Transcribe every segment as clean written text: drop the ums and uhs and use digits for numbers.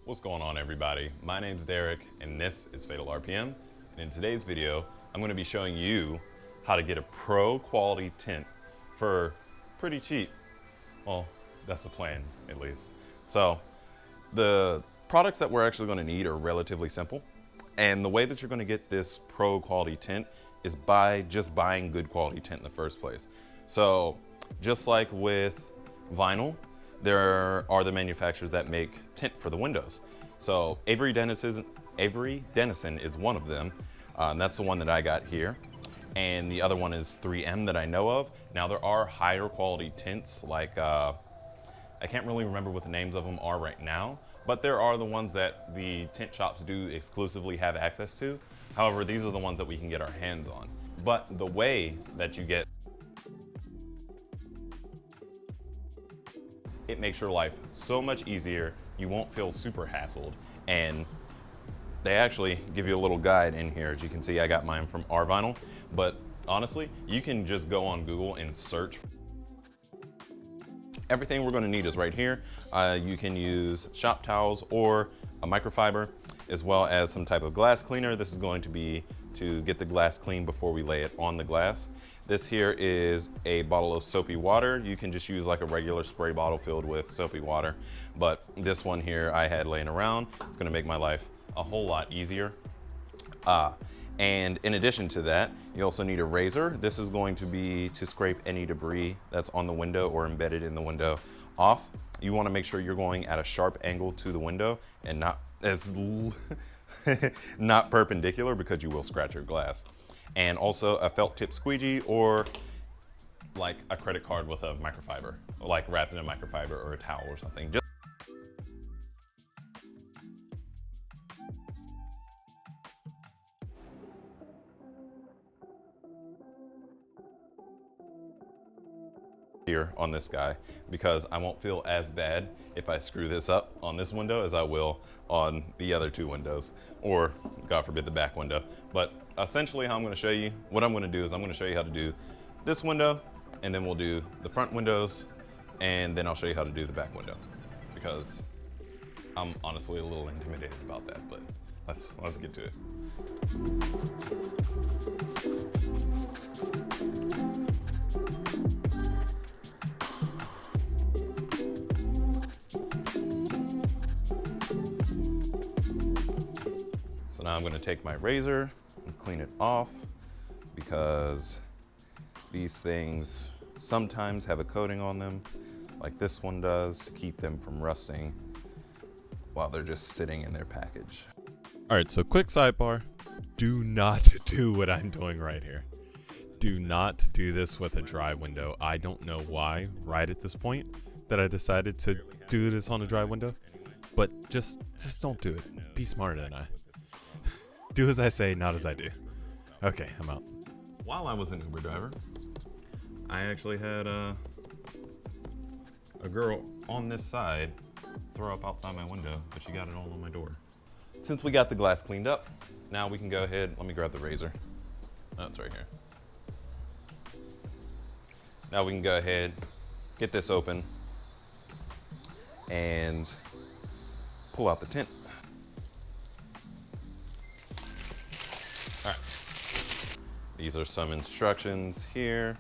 What's going on, everybody? My name's Derek and this is Fatal RPM. And in today's video, I'm going to be showing you how to get a pro quality tint for pretty cheap. Well, that's the plan, at least. So the products that we're actually going to need are relatively simple. And the way that you're going to get this pro quality tint is by just buying good quality tint in the first place. So just like with vinyl, there are the manufacturers that make tint for the windows. So Avery Dennison is one of them. And that's the one that I got here. And the other one is 3M that I know of. Now there are higher quality tints like, I can't really remember what the names of them are right now, but there are the ones that the tint shops do exclusively have access to. However, these are the ones that we can get our hands on. But the way that you get it makes your life so much easier. You won't feel super hassled. And they actually give you a little guide in here. As you can see, I got mine from Vinyl. But honestly, you can just go on Google and search. Everything we're gonna need is right here. You can use shop towels or a microfiber, as well as some type of glass cleaner. This is going to be to get the glass clean before we lay it on the glass. This here is a bottle of soapy water. You can just use like a regular spray bottle filled with soapy water. But this one here I had laying around. It's gonna make my life a whole lot easier. And in addition to that, you also need a razor. This is going to be to scrape any debris that's on the window or embedded in the window off. You wanna make sure you're going at a sharp angle to the window and not as not perpendicular, because you will scratch your glass. And also a felt tip squeegee, or like a credit card with a microfiber, like wrapped in a microfiber or a towel or something. Just here on this guy, because I won't feel as bad if I screw this up on this window as I will on the other two windows, or God forbid the back window. But essentially how I'm going to show you, what I'm going to do is I'm going to show you how to do this window, and then we'll do the front windows, and then I'll show you how to do the back window, because I'm honestly a little intimidated about that. But let's get to it. So now I'm going to take my razor and clean it off, because these things sometimes have a coating on them, like this one does, to keep them from rusting while they're just sitting in their package. All right, so quick sidebar. Do not do what I'm doing right here. Do not do this with a dry window. I don't know why right at this point that I decided to do this on a dry window, but just don't do it. Be smarter than I. Do as I say, not as I do. Okay, I'm out. While I was an Uber driver, I actually had a girl on this side throw up outside my window, but she got it all on my door. Since we got the glass cleaned up, now we can go ahead, let me grab the razor. Oh, it's right here. Now we can go ahead, get this open, and pull out the tint. All right. These are some instructions here.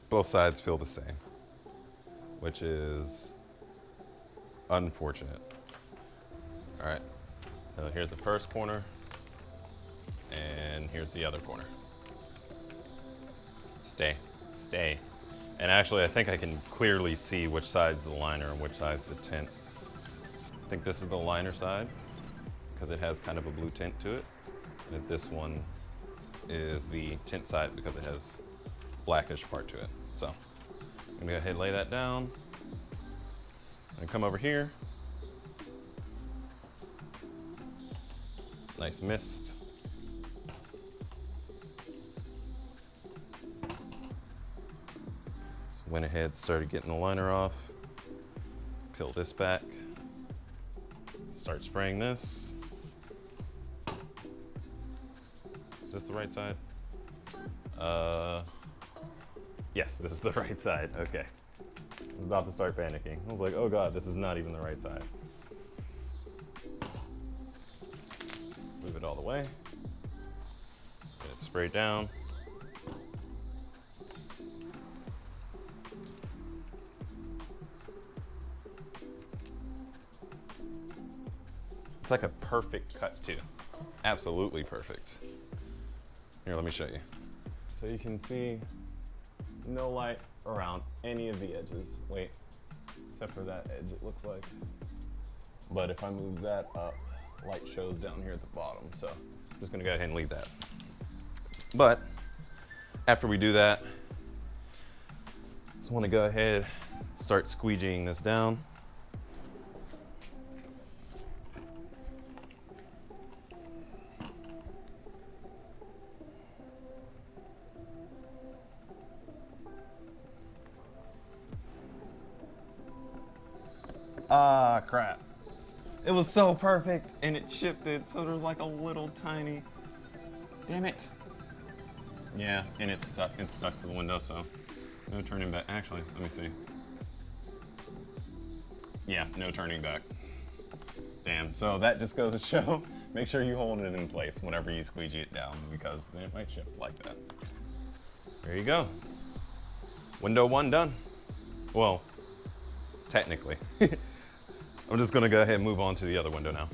Both sides feel the same, which is unfortunate. All right, so here's the first corner, and here's the other corner. Stay. And actually, I think I can clearly see which side's the liner and which side's the tint. I think this is the liner side, because it has kind of a blue tint to it. And this one is the tint side, because it has blackish part to it. So I'm gonna go ahead and lay that down. And come over here. Nice mist. So went ahead, started getting the liner off. Peel this back. Start spraying this. Is this the right side? Yes, this is the right side. Okay. was about to start panicking. I was like, oh God, this is not even the right side. Move it all the way. Get it sprayed down. It's like a perfect cut too. Absolutely perfect. Here, let me show you. So you can see no light around any of the edges. Wait, except for that edge it looks like. But if I move that up, light shows down here at the bottom. So I'm just gonna go ahead and leave that. But after we do that, just wanna go ahead, start squeegeeing this down. Ah, crap. It was so perfect and it shifted, so there was like a little tiny, damn it. Yeah, and it's stuck to the window, so no turning back. Actually, let me see. Yeah, no turning back. Damn, so that just goes to show, make sure you hold it in place whenever you squeegee it down, because then it might shift like that. There you go. Window 1 done. Well, technically. I'm just gonna go ahead and move on to the other window now.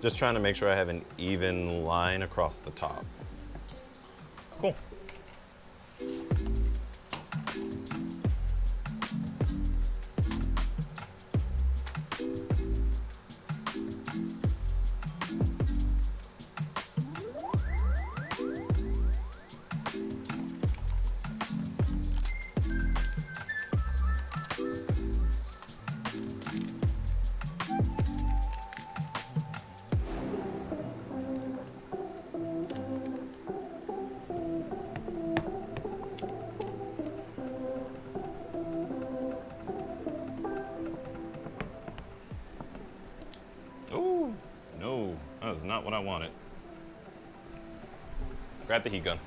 Just trying to make sure I have an even line across the top. Cool. Ooh, no, that is not what I wanted. Grab the heat gun.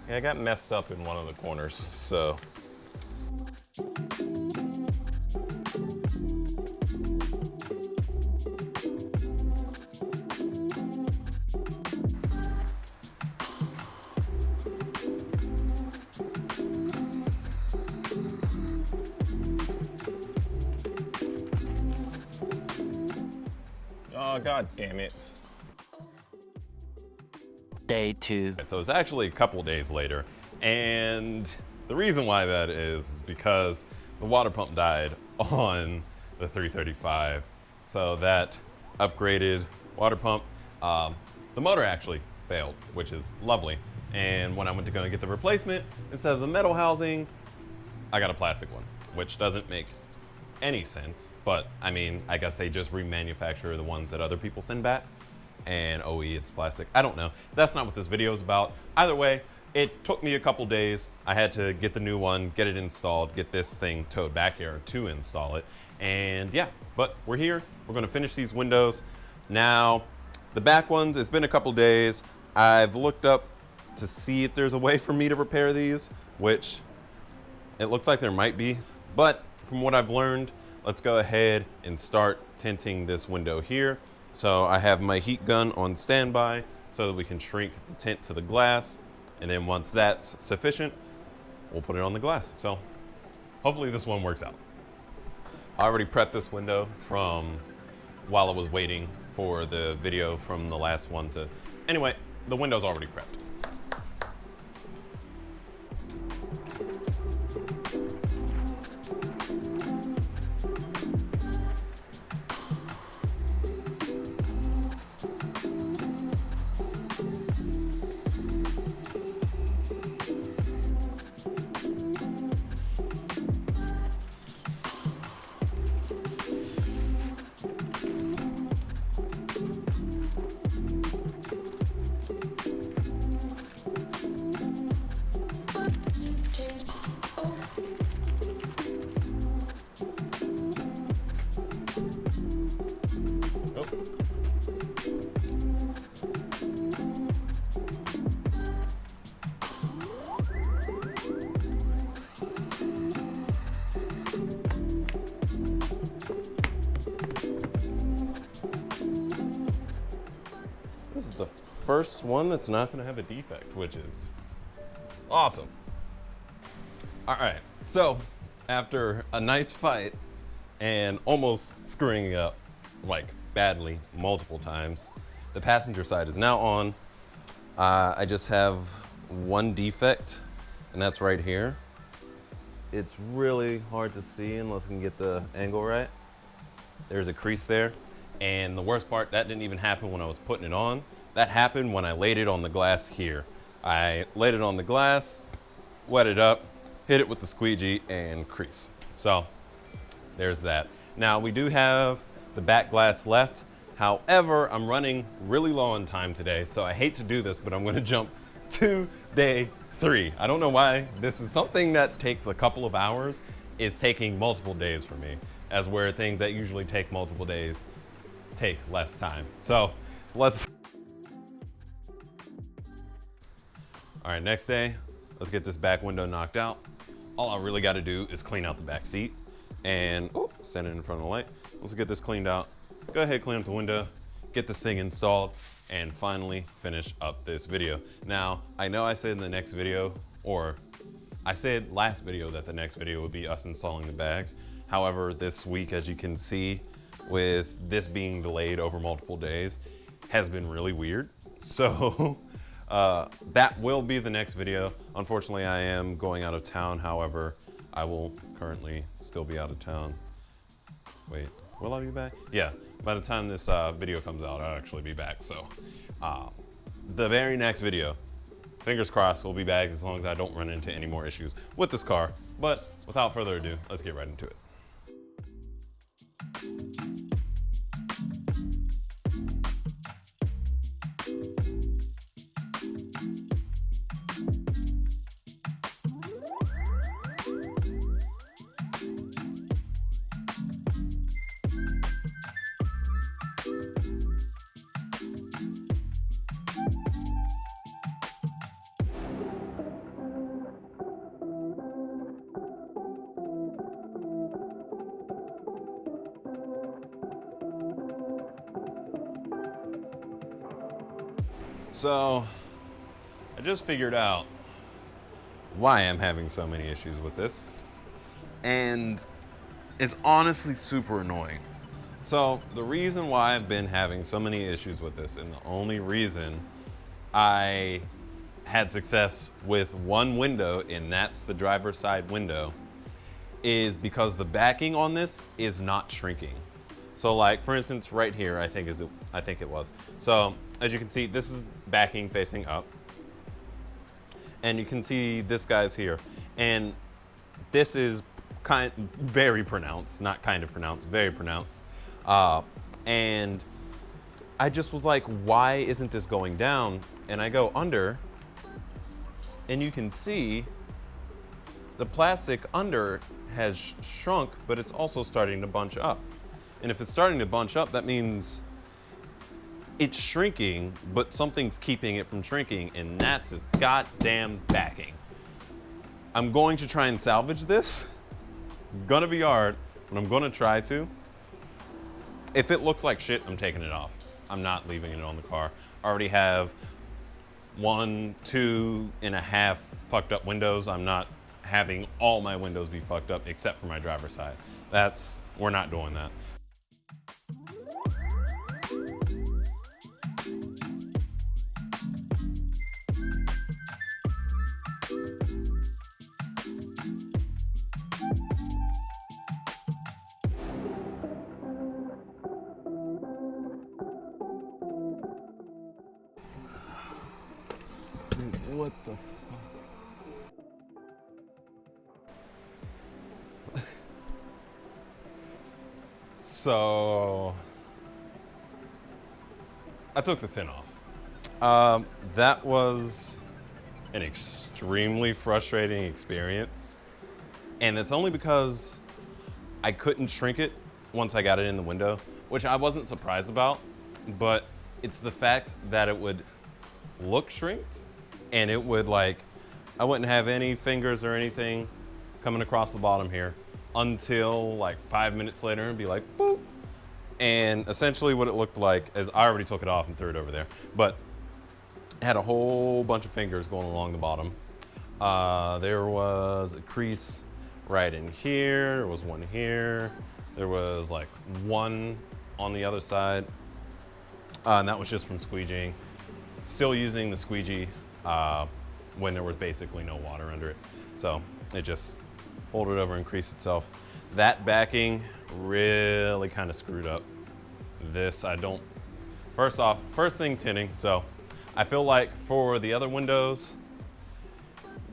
Yeah, I got messed up in one of the corners, so. Oh, God damn it. Day 2. So it's actually a couple days later, and the reason why that is because the water pump died on the 335. So that upgraded water pump, the motor actually failed, which is lovely. And when I went to go and get the replacement, instead of the metal housing, I got a plastic one, which doesn't make any sense. But I mean, I guess they just remanufacture the ones that other people send back. And OE, it's plastic. I don't know. That's not what this video is about. Either way, it took me a couple days. I had to get the new one, get it installed, get this thing towed back here to install it. And yeah, but we're here. We're gonna finish these windows. Now, the back ones, it's been a couple days. I've looked up to see if there's a way for me to repair these, which it looks like there might be. But from what I've learned, let's go ahead and start tinting this window here. So I have my heat gun on standby so that we can shrink the tint to the glass. And then once that's sufficient, we'll put it on the glass. So hopefully this one works out. I already prepped this window from while I was waiting for the video from the last one to, anyway, the window's already prepped. first one that's not gonna have a defect, which is awesome. All right, so after a nice fight and almost screwing it up like badly multiple times, the passenger side is now on. I just have one defect, and that's right here. It's really hard to see unless I can get the angle right. There's a crease there. And the worst part, that didn't even happen when I was putting it on. That happened when I laid it on the glass here. I laid it on the glass, wet it up, hit it with the squeegee, and crease. So there's that. Now we do have the back glass left. However, I'm running really low on time today, so I hate to do this, but I'm gonna jump to day 3. I don't know why this is something that takes a couple of hours is taking multiple days for me, as where things that usually take multiple days take less time. So let's, all right, next day, let's get this back window knocked out. All I really gotta do is clean out the back seat and stand it in front of the light. Let's get this cleaned out. Go ahead, clean up the window, get this thing installed, and finally finish up this video. Now, I know I said in the next video, or I said last video that the next video would be us installing the bags. However, this week, as you can see, with this being delayed over multiple days, has been really weird. So that will be the next video. Unfortunately, I am going out of town. However, I will currently still be out of town. Wait, will I be back? Yeah, by the time this video comes out, I'll actually be back. So the very next video, fingers crossed, will be back as long as I don't run into any more issues with this car. But without further ado, let's get right into it. So I just figured out why I'm having so many issues with this, and it's honestly super annoying. So the reason why I've been having so many issues with this, and the only reason I had success with one window, and that's the driver's side window, is because the backing on this is not shrinking. So like, for instance, right here, I think it was. So as you can see, this is backing facing up. And you can see this guy's here. And this is very pronounced, not kind of pronounced, very pronounced. And I just was like, why isn't this going down? And I go under, and you can see the plastic under has shrunk, but it's also starting to bunch up. And if it's starting to bunch up, that means it's shrinking, but something's keeping it from shrinking, and that's this goddamn backing. I'm going to try and salvage this. It's gonna be hard, but I'm gonna try to. If it looks like shit, I'm taking it off. I'm not leaving it on the car. I already have 1, 2.5 fucked up windows. I'm not having all my windows be fucked up except for my driver's side. We're not doing that. What the fuck? So I took the tint off. That was an extremely frustrating experience. And it's only because I couldn't shrink it once I got it in the window, which I wasn't surprised about, but it's the fact that it would look shrinked, and it would I wouldn't have any fingers or anything coming across the bottom here until like 5 minutes later and be like, boop. And essentially what it looked like is, I already took it off and threw it over there, but had a whole bunch of fingers going along the bottom. There was a crease right in here. There was one here. There was like one on the other side. And that was just from squeegeeing. Still using the squeegee when there was basically no water under it. So it just folded over and creased itself. That backing really kind of screwed up. This I don't, first thing tinting. So I feel like for the other windows,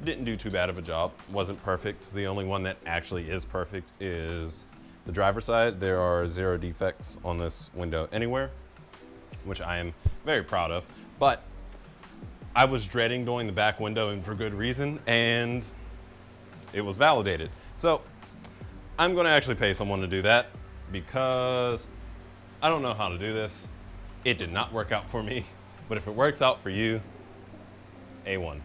didn't do too bad of a job. Wasn't perfect. The only one that actually is perfect is the driver's side. There are 0 defects on this window anywhere, which I am very proud of. But I was dreading doing the back window, and for good reason, and it was validated. So I'm gonna actually pay someone to do that because I don't know how to do this. It did not work out for me, but if it works out for you, A1.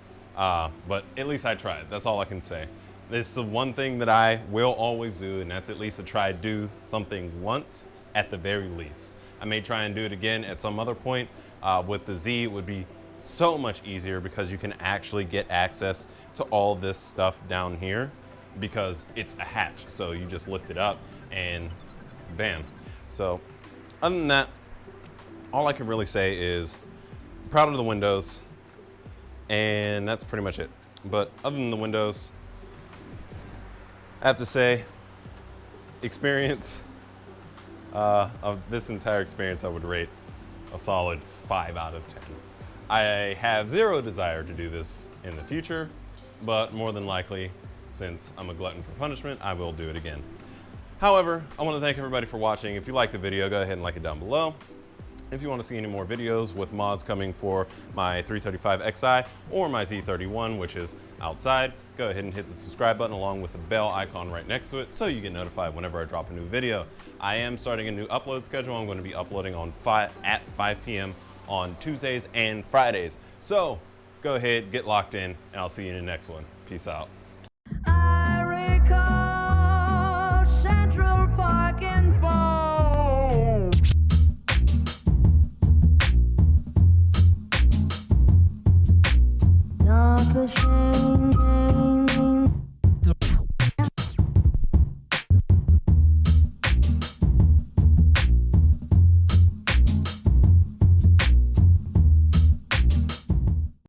But at least I tried. That's all I can say. This is the one thing that I will always do, and that's at least to try to do something once at the very least. I may try and do it again at some other point. With the Z, it would be so much easier because you can actually get access to all this stuff down here because it's a hatch. So you just lift it up and bam. So other than that, all I can really say is I'm proud of the windows, and that's pretty much it. But other than the windows, I have to say, experience, of this entire experience, I would rate a solid 5 out of 10. I have 0 desire to do this in the future, but more than likely, since I'm a glutton for punishment, I will do it again. However, I want to thank everybody for watching. If you liked the video, go ahead and like it down below. If you want to see any more videos with mods coming for my 335xi or my Z31, which is outside, go ahead and hit the subscribe button along with the bell icon right next to it so you get notified whenever I drop a new video. I am starting a new upload schedule. I'm going to be uploading on at 5 p.m. on Tuesdays and Fridays. So go ahead, get locked in, and I'll see you in the next one. Peace out.